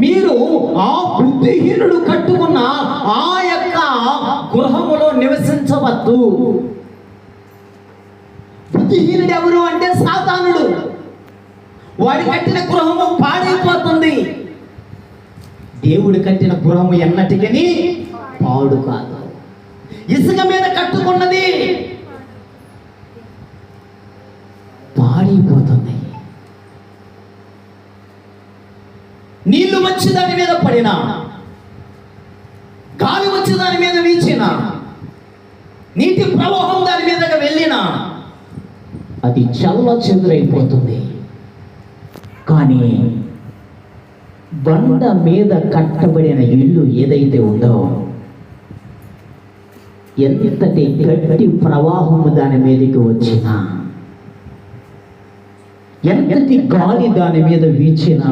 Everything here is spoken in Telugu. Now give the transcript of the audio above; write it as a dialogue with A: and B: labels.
A: మీరు ఆ బుద్ధిహీనుడు కట్టుకున్న ఆ యొక్క గృహములో నివసించవద్దు. బుద్ధిహీనుడు ఎవరు అంటే సాతానుడు. వాడి కట్టిన గృహము పాడైపోతుంది. దేవుడు కట్టిన గృహము ఎన్నటికీ పాడు కాదు. ఇసుక మీద కట్టుకున్నది పాడైపోతుంది. నీళ్లు వచ్చి దాని మీద పడినా, గాలి వచ్చి దాని మీద వీచినా, నీటి ప్రవాహం దాని మీదగా వెళ్ళినా అది చల్ల చెదురైపోతుంది. కానీ బండ మీద కట్టబడిన ఇల్లు ఏదైతే ఉందో, ఎంతటి గట్టి ప్రవాహము దాని మీదకి వచ్చినా, ఎంతటి గాలి దాని మీద వీచినా